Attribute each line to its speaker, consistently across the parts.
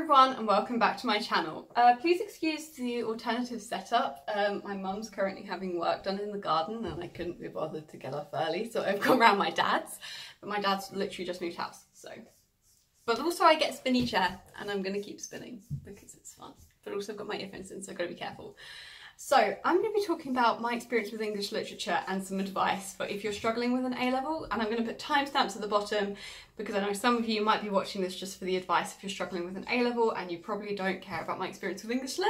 Speaker 1: everyone and welcome back to my channel. Please excuse the alternative setup. My mum's currently having work done in the garden and I couldn't be bothered to get up early, so I've gone round my dad's, but my dad's literally just moved house, so. But also I get a spinny chair and I'm going to keep spinning because it's fun, but also I've got my earphones in, so I've got to be careful. So I'm going to be talking about my experience with English literature and some advice for if you're struggling with an A-level, and I'm going to put timestamps at the bottom because I know some of you might be watching this just for the advice if you're struggling with an A-level and you probably don't care about my experience with English lit,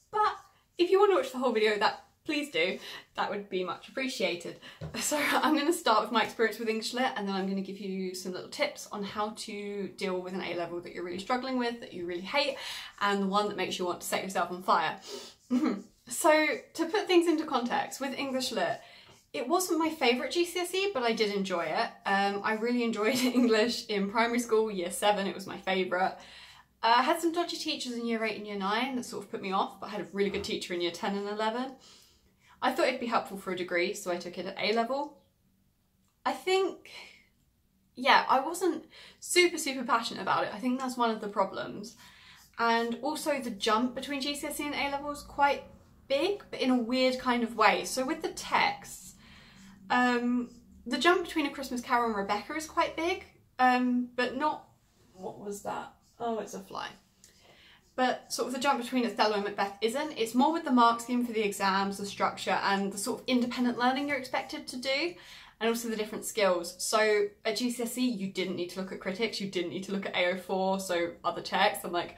Speaker 1: but if you want to watch the whole video, please do, that would be much appreciated. So I'm going to start with my experience with English lit and then I'm going to give you some little tips on how to deal with an A-level that you're really struggling with, that you really hate, and the one that makes you want to set yourself on fire. So to put things into context, with English lit, it wasn't my favourite GCSE, but I did enjoy it. I really enjoyed English in primary school, year 7, it was my favourite. I had some dodgy teachers in year 8 and year 9 that sort of put me off, but I had a really good teacher in year 10 and 11. I thought it'd be helpful for a degree, so I took it at A-level. I think, yeah, I wasn't super passionate about it. I think that's one of the problems. And also the jump between GCSE and A-level is quite big, but in a weird kind of way. So with the texts, the jump between A Christmas Carol and Rebecca is quite big, but not, what was that? Oh, it's a fly. But sort of the jump between Othello and Macbeth isn't. It's more with the mark scheme for the exams, the structure, and the sort of independent learning you're expected to do, and also the different skills. So at GCSE, you didn't need to look at critics, you didn't need to look at AO4, so other texts. I'm like,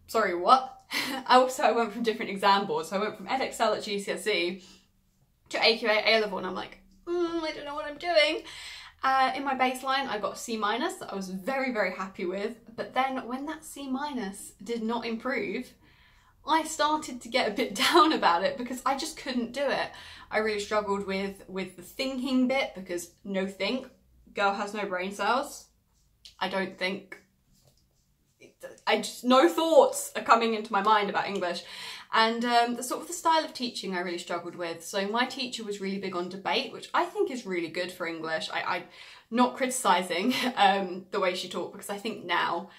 Speaker 1: sorry, what? I went from different exam boards. So I went from Edexcel at GCSE to AQA A-level, and I'm like, I don't know what I'm doing. In my baseline, I got a C- that I was very happy with. But then when that C- did not improve, I started to get a bit down about it because I just couldn't do it. I really struggled with the thinking bit because no think, girl has no brain cells. I don't think. No thoughts are coming into my mind about English, and the sort of the style of teaching I really struggled with. So my teacher was really big on debate, which I think is really good for English. I'm not criticising the way she taught, because I think now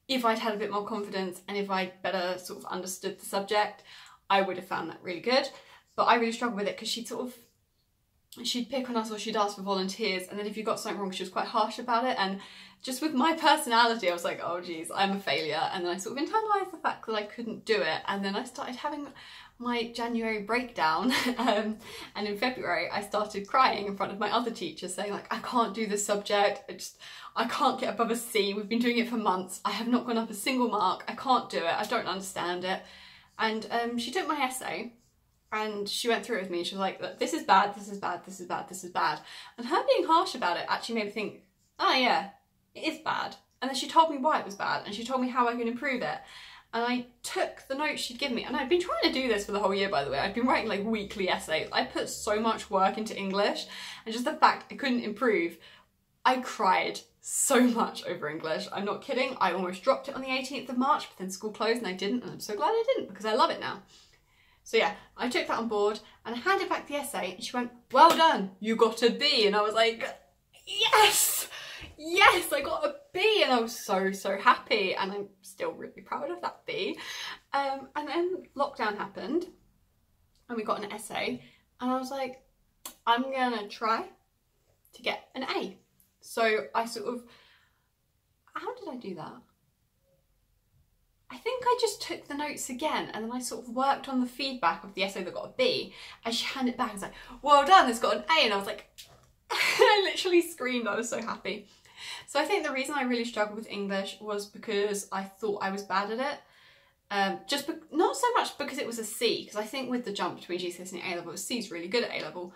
Speaker 1: if I'd had a bit more confidence and if I'd better sort of understood the subject, I would have found that really good. But I really struggled with it because she'd pick on us or she'd ask for volunteers, and then if you got something wrong she was quite harsh about it, and just with my personality I was like, oh geez, I'm a failure. And then I sort of internalised the fact that I couldn't do it, and then I started having my January breakdown and in February I started crying in front of my other teachers saying like, I can't do this subject, I can't get above a C, we've been doing it for months, I have not gone up a single mark, I can't do it, I don't understand it. And she took my essay and she went through it with me and she was like, look, this is bad, this is bad, this is bad, this is bad. And her being harsh about it actually made me think, oh yeah, it is bad. And then she told me why it was bad and she told me how I can improve it. And I took the notes she'd given me, and I'd been trying to do this for the whole year, by the way. I'd been writing like weekly essays. I put so much work into English, and just the fact I couldn't improve, I cried so much over English. I'm not kidding. I almost dropped it on the 18th of March, but then school closed and I didn't, and I'm so glad I didn't because I love it now. So yeah, I took that on board and I handed back the essay and she went, well done, you got a B. And I was like, yes, yes, I got a B, and I was so happy, and I'm still really proud of that B. And then lockdown happened and we got an essay and I was like, I'm gonna try to get an A. So I sort of, how did I do that? I think I just took the notes again and then I sort of worked on the feedback of the essay that got a B, and she handed it back and was like, well done, it's got an A. And I was like, I literally screamed, I was so happy. So I think the reason I really struggled with English was because I thought I was bad at it. Not so much because it was a C, because I think with the jump between GCSE and A-level, C is really good at A-level.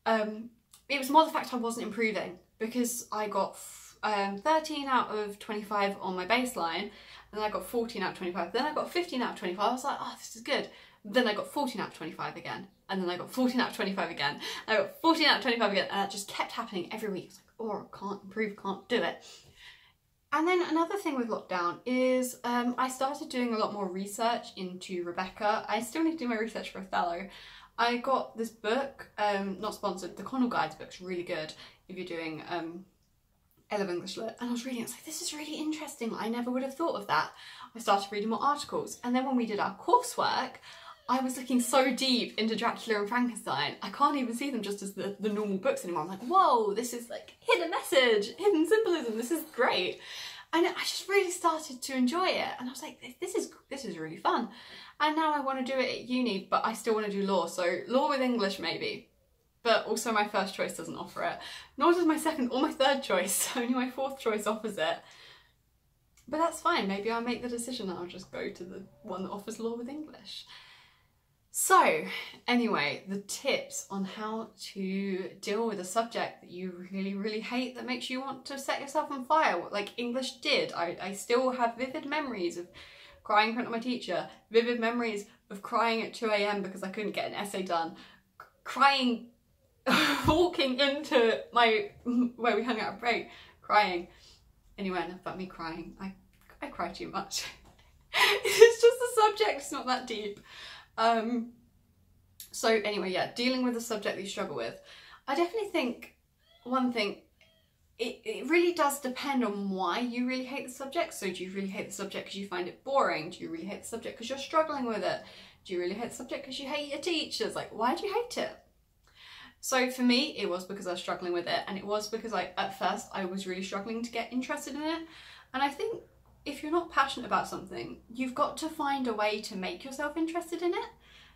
Speaker 1: It was more the fact I wasn't improving, because I got 13 out of 25 on my baseline, and then I got 14 out of 25, then I got 15 out of 25, I was like, oh, this is good. Then I got 14 out of 25 again, and then I got 14 out of 25 again, and I got 14 out of 25 again, and that just kept happening every week. I was like, oh, I can't improve, can't do it. And then another thing with lockdown is I started doing a lot more research into Rebecca. I still need to do my research for Othello. I got this book, not sponsored, the Connell Guides book's really good if you're doing A-level English Lit, and I was reading, I was like, this is really interesting. I never would have thought of that. I started reading more articles. And then when we did our coursework, I was looking so deep into Dracula and Frankenstein. I can't even see them just as the normal books anymore. I'm like, whoa, this is like hidden message, hidden symbolism. This is great. And I just really started to enjoy it. And I was like, this is really fun. And now I want to do it at uni, but I still want to do law. So law with English maybe. But also my first choice doesn't offer it. Nor does my second or my third choice. Only my fourth choice offers it. But that's fine. Maybe I'll make the decision that I'll just go to the one that offers law with English. So anyway, the tips on how to deal with a subject that you really, really hate that makes you want to set yourself on fire, like English did. I still have vivid memories of crying in front of my teacher, vivid memories of crying at 2 AM because I couldn't get an essay done, crying walking into where we hung out at break, crying. Anyway, enough about me crying. I cry too much. It's just the subject, it's not that deep. So anyway, yeah, dealing with a subject that you struggle with. I definitely think one thing, it really does depend on why you really hate the subject. So do you really hate the subject because you find it boring? Do you really hate the subject because you're struggling with it? Do you really hate the subject because you hate your teachers? Like, why do you hate it? So for me, it was because I was struggling with it, and it was because at first I was really struggling to get interested in it. And I think if you're not passionate about something, you've got to find a way to make yourself interested in it.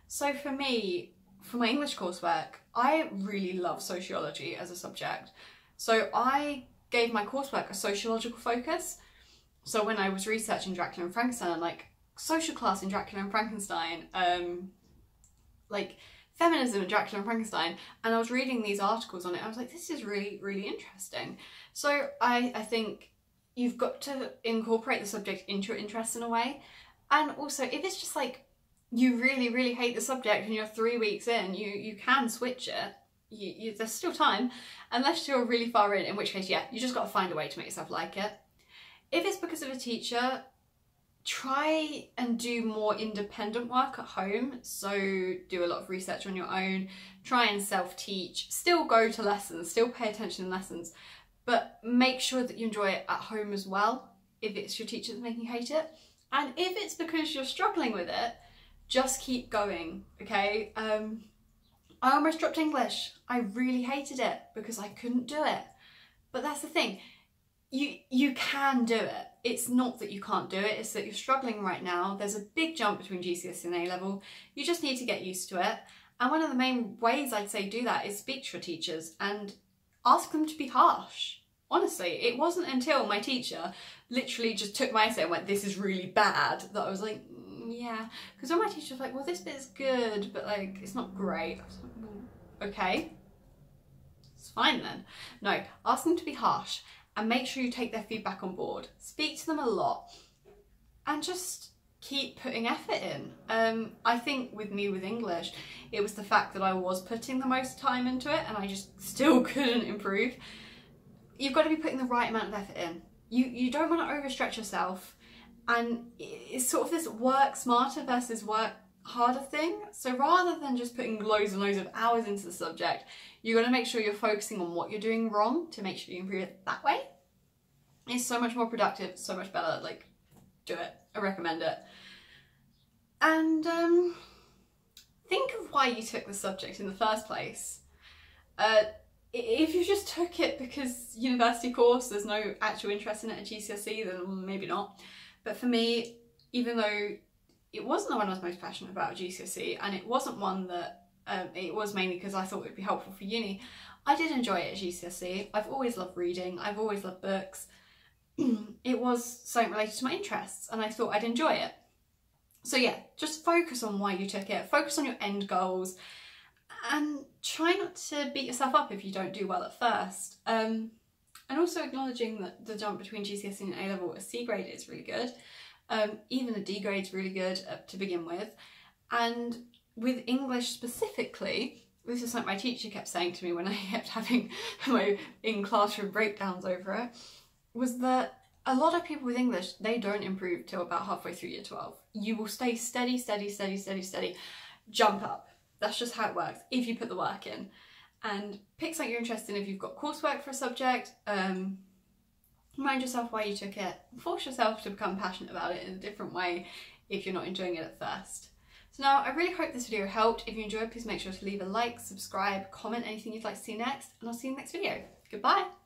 Speaker 1: So for me, for my English coursework, I really love sociology as a subject. So I gave my coursework a sociological focus. So when I was researching Dracula and Frankenstein, I'm like, social class in Dracula and Frankenstein, like feminism in Dracula and Frankenstein, and I was reading these articles on it. I was like, this is really, really interesting. So I think you've got to incorporate the subject into your interest in a way. And also, if it's just like you really, really hate the subject and you're 3 weeks in, you can switch it. There's still time, unless you're really far in which case, yeah, you just got to find a way to make yourself like it. If it's because of a teacher, try and do more independent work at home. So do a lot of research on your own, try and self-teach, still go to lessons, still pay attention in lessons, but make sure that you enjoy it at home as well, if it's your teacher that's making you hate it. And if it's because you're struggling with it, just keep going, okay? I almost dropped English. I really hated it because I couldn't do it. But that's the thing, you can do it. It's not that you can't do it, it's that you're struggling right now. There's a big jump between GCSE and A-level. You just need to get used to it. And one of the main ways I'd say do that is speak to your teachers and ask them to be harsh. Honestly, it wasn't until my teacher literally just took my essay and went, this is really bad, that I was like, yeah. Because when my teacher was like, well, this bit is good, but like, it's not great. I was like, well, okay. It's fine then. No, ask them to be harsh and make sure you take their feedback on board. Speak to them a lot and just keep putting effort in. I think with me with English, it was the fact that I was putting the most time into it and I just still couldn't improve. You've got to be putting the right amount of effort in. You don't want to overstretch yourself, and it's sort of this work smarter versus work harder thing. So rather than just putting loads and loads of hours into the subject, you've got to make sure you're focusing on what you're doing wrong to make sure you improve it that way. It's so much more productive, so much better. Like, do it. I recommend it. And think of why you took the subject in the first place. If you just took it because university course, there's no actual interest in it at GCSE, then maybe not. But for me, even though it wasn't the one I was most passionate about at GCSE, and it wasn't one that, it was mainly because I thought it would be helpful for uni, I did enjoy it at GCSE. I've always loved reading, I've always loved books. It was something related to my interests and I thought I'd enjoy it. So yeah, just focus on why you took it, focus on your end goals, and try not to beat yourself up if you don't do well at first. And also acknowledging that the jump between GCSE and A-level, a C grade is really good. Even a D grade is really good to begin with. And with English specifically, this is something my teacher kept saying to me when I kept having my in-classroom breakdowns over it, was that a lot of people with English, they don't improve till about halfway through year 12. You will stay steady, steady, steady, steady, steady, jump up. That's just how it works, if you put the work in. And pick something you're interested in if you've got coursework for a subject. Remind yourself why you took it. Force yourself to become passionate about it in a different way if you're not enjoying it at first. So now, I really hope this video helped. If you enjoyed, please make sure to leave a like, subscribe, comment anything you'd like to see next, and I'll see you in the next video. Goodbye.